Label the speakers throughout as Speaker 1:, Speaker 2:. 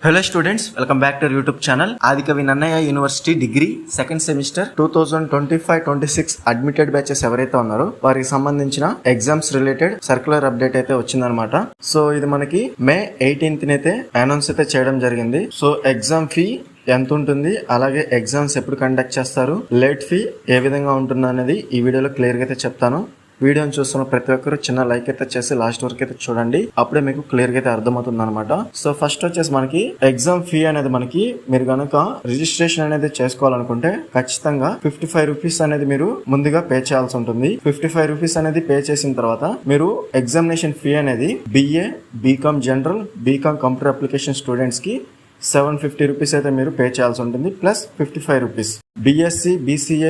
Speaker 1: Hello students, welcome back to YouTube channel Adikavi Nannaya university degree second semester 2025-26 admitted batches ఎవరైతే ఉన్నారో వారికి సంబంధించిన exams related circular update అయితే వచ్చిందనమాట. సో ఇది మనకి మే 18th అయితే అనౌన్స్ అయితే చేయడం జరిగింది. సో ఎగ్జామ్ ఫీ ఎంత ఉంటుంది, అలాగే ఎగ్జామ్స్ ఎప్పుడు కండక్ట్ చేస్తారు, లేట్ ఫీ ఏ విధంగా ఉంటుంది అనేది ఈ వీడియోలో క్లియర్ గా అయితే చెప్తాను. వీడియోని చూస్తున్న ప్రతి ఒక్కరు చిన్న లైక్ అయితే చేసి లాస్ట్ వరకు అయితే చూడండి, అప్పుడే మీకు క్లియర్ గా అయితే అర్థమవుతుంది అనమాట. సో ఫస్ట్ వచ్చేసి మనకి ఎగ్జామ్ ఫీ అనేది మనకి మీరు గనక రిజిస్ట్రేషన్ అనేది చేసుకోవాలనుకుంటే ఖచ్చితంగా 55 రూపీస్ అనేది మీరు ముందుగా పే చేయాల్సి ఉంటుంది. 55 రూపీస్ అనేది పే చేసిన తర్వాత మీరు ఎగ్జామినేషన్ ఫీ అనేది BA, BCom general, BCom computer application students కి 750 రూపీస్ అయితే మీరు పే చేయాల్సి ఉంటుంది, plus 55 rupees BSc, BCA,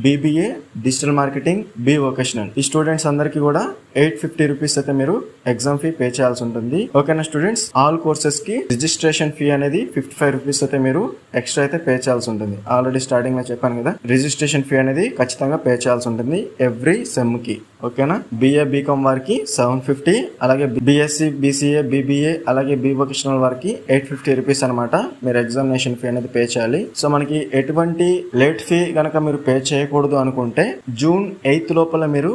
Speaker 1: BBA digital marketing, B vocational ఈ స్టూడెంట్స్ అందరికి కూడా 850 రూపీస్ అయితే మీరు ఎగ్జామ్ ఫీ పే చేయాల్సి ఉంటుంది. ఓకేనా స్టూడెంట్స్, ఆల్ కోర్సెస్ కి రిజిస్ట్రేషన్ ఫీ అనేది 55 రూపీస్ అయితే మీరు ఎక్స్ట్రా అయితే పే చేయాల్సి ఉంటుంది. ఆల్రెడీ స్టార్టింగ్ లో చెప్పాను కదా, రిజిస్ట్రేషన్ ఫీ అనేది ఖచ్చితంగా పే చేయాల్సి ఉంటుంది ఎవ్రీ సెమ్ కి. ఓకేనా, BA, BCom వారికి 750, అలాగే BSc, BCA, BBA అలాగే B వొకేషనల్ వారికి 850 రూపీస్ అనమాట మీరు ఎగ్జామినేషన్ ఫీ అనేది పే చేయాలి. సో మనకి ఎటువంటి లేట్ ఫీ గనక మీరు పే చేయకూడదు అనుకుంటే June 8th లోపల మీరు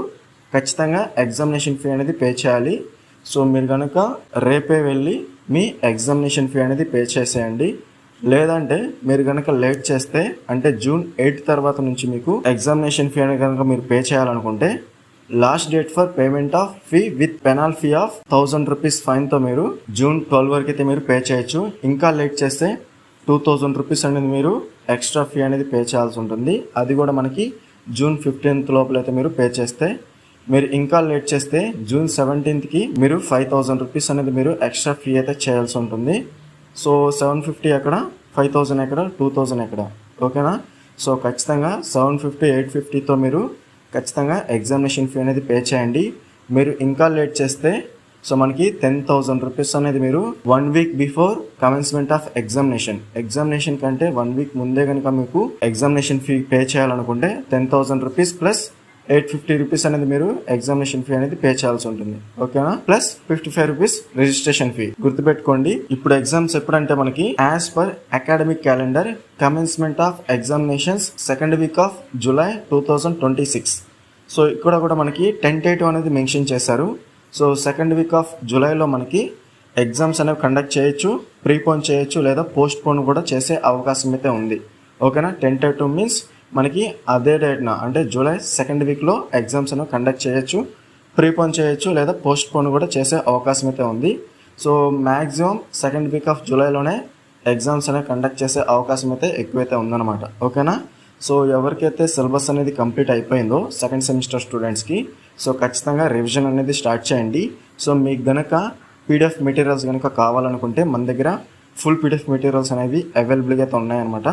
Speaker 1: ఖచ్చితంగా ఎగ్జామినేషన్ ఫీ అనేది పే చేయాలి. సో మీరు కనుక రేపే వెళ్ళి మీ ఎగ్జామినేషన్ ఫీ అనేది పే చేసేయండి. లేదంటే మీరు కనుక లేట్ చేస్తే అంటే June 8 తర్వాత నుంచి మీకు ఎగ్జామినేషన్ ఫీ అనేది కనుక మీరు పే చేయాలనుకుంటే last date for payment of fee with penal fee of 1000 rupees fine తో మీరు June 12 వరకు అయితే మీరు పే చేయొచ్చు. ఇంకా లేట్ చేస్తే 2000 రూపీస్ అనేది మీరు ఎక్స్ట్రా ఫీ అనేది పే చేయాల్సి ఉంటుంది. అది కూడా మనకి June 15th లోపల అయితే మీరు పే చేస్తే, మీరు ఇంకా లేట్ చేస్తే June 17th కి మీరు 5000 రూపీస్ అనేది మీరు ఎక్స్ట్రా ఫీ అయితే చేయాల్సి ఉంటుంది. సో 750 ఎక్కడ, 5000 ఎక్కడ, 2000 ఎక్కడ. ఓకేనా, సో ఖచ్చితంగా 750, 850తో మీరు ఖచ్చితంగా ఎగ్జామినేషన్ ఫీ అనేది పే చేయండి. మీరు ఇంకా లేట్ చేస్తే సో మనకి 10,000 రూపీస్ అనేది మీరు 1 week before commencement of examination కంటే 1 వీక్ ముందే కనుక మీకు ఎగ్జామినేషన్ ఫీ పే చేయాలనుకుంటే 10,000 రూపీస్ ప్లస్ 850 రూపీస్ అనేది మీరు ఎగ్జామినేషన్ ఫీ అనేది పే చేయాల్సి ఉంటుంది. ఓకేనా, ప్లస్ 55 రూపీస్ రిజిస్ట్రేషన్ ఫీ. గుర్తుపెట్టుకోండి, ఇప్పుడు ఎగ్జామ్స్ ఎప్పుడంటే మనకి as per academic calendar commencement of examinations 2nd week of July 2026. So ఇక్కడ కూడా మనకి టెంటేటివ్ అనేది మెన్షన్ చేశారు. సో 2nd వీక్ ఆఫ్ జూలైలో మనకి ఎగ్జామ్స్ అనేవి కండక్ట్ చేయొచ్చు, ప్రీపోన్ చేయొచ్చు, లేదా పోస్ట్ పోన్ కూడా చేసే అవకాశం అయితే ఉంది. ఓకేనా, టెంటేటివ్ మీన్స్ మనకి అదే డేట్న అంటే July 2nd వీక్లో ఎగ్జామ్స్ అనేవి కండక్ట్ చేయొచ్చు, ప్రీపోన్ చేయొచ్చు, లేదా పోస్ట్ పోన్ కూడా చేసే అవకాశం అయితే ఉంది. So maximum 2nd week of జూలైలోనే ఎగ్జామ్స్ అనేవి కండక్ట్ చేసే అవకాశం అయితే ఎక్కువైతే ఉందన్నమాట. ఓకేనా, సో ఎవరికైతే సిలబస్ అనేది కంప్లీట్ అయిపోయిందో సెకండ్ సెమిస్టర్ స్టూడెంట్స్కి, సో ఖచ్చితంగా రివిజన్ అనేది స్టార్ట్ చేయండి. సో మీకు గనక PDF మెటీరియల్స్ కనుక కావాలనుకుంటే మన దగ్గర ఫుల్ PDF మెటీరియల్స్ అనేవి అవైలబుల్గా అయితే ఉన్నాయన్నమాట.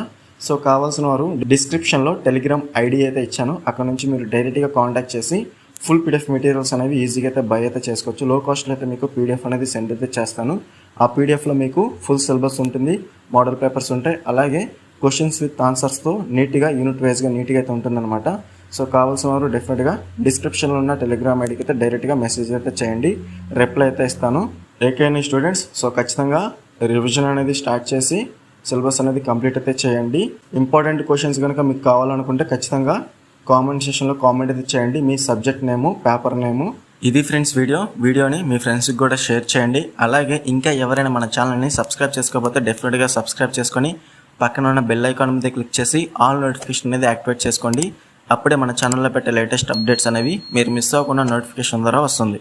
Speaker 1: సో కావాల్సిన వారు డిస్క్రిప్షన్లో టెలిగ్రామ్ ID అయితే ఇచ్చాను, అక్కడ నుంచి మీరు డైరెక్ట్గా కాంటాక్ట్ చేసి ఫుల్ PDF మెటీరియల్స్ అనేవి ఈజీగా అయితే బై అయితే చేసుకోవచ్చు. లో కాస్ట్లో అయితే మీకు PDF అనేది సెండ్ అయితే చేస్తాను. ఆ PDFలో మీకు ఫుల్ సిలబస్ ఉంటుంది, మోడల్ పేపర్స్ ఉంటాయి, అలాగే క్వశ్చన్స్ విత్ ఆన్సర్స్తో నీట్గా యూనిట్ వైజ్గా నీట్గా అయితే ఉంటుందన్నమాట. సో కావాల్సిన వారు డెఫినెట్గా డిస్క్రిప్షన్లో ఉన్న టెలిగ్రామ్ ఐడికి అయితే డైరెక్ట్గా మెసేజ్ అయితే చేయండి, రిప్లై అయితే ఇస్తాను. ఏకైనా స్టూడెంట్స్, సో ఖచ్చితంగా రివిజన్ అనేది స్టార్ట్ చేసి సిలబస్ అనేది కంప్లీట్ అయితే చేయండి. ఇంపార్టెంట్ క్వశ్చన్స్ కనుక మీకు కావాలనుకుంటే ఖచ్చితంగా కామెంట్ సెక్షన్లో కామెంట్ అయితే చేయండి, మీ సబ్జెక్ట్ నేము, పేపర్ నేము. ఇది ఫ్రెండ్స్ వీడియోని మీ ఫ్రెండ్స్కి కూడా షేర్ చేయండి. అలాగే ఇంకా ఎవరైనా మన ఛానల్ని సబ్స్క్రైబ్ చేసుకోకపోతే డెఫినెట్గా సబ్స్క్రైబ్ చేసుకొని పక్కన ఉన్న బెల్ ఐకాన్ మీద క్లిక్ చేసి ఆల్ నోటిఫికేషన్ అనేది యాక్టివేట్ చేసుకోండి. అప్పుడే మన ఛానల్లో పెట్టే లేటెస్ట్ అప్డేట్స్ అనేవి మీరు మిస్ అవ్వకుండా నోటిఫికేషన్ ద్వారా వస్తుంది.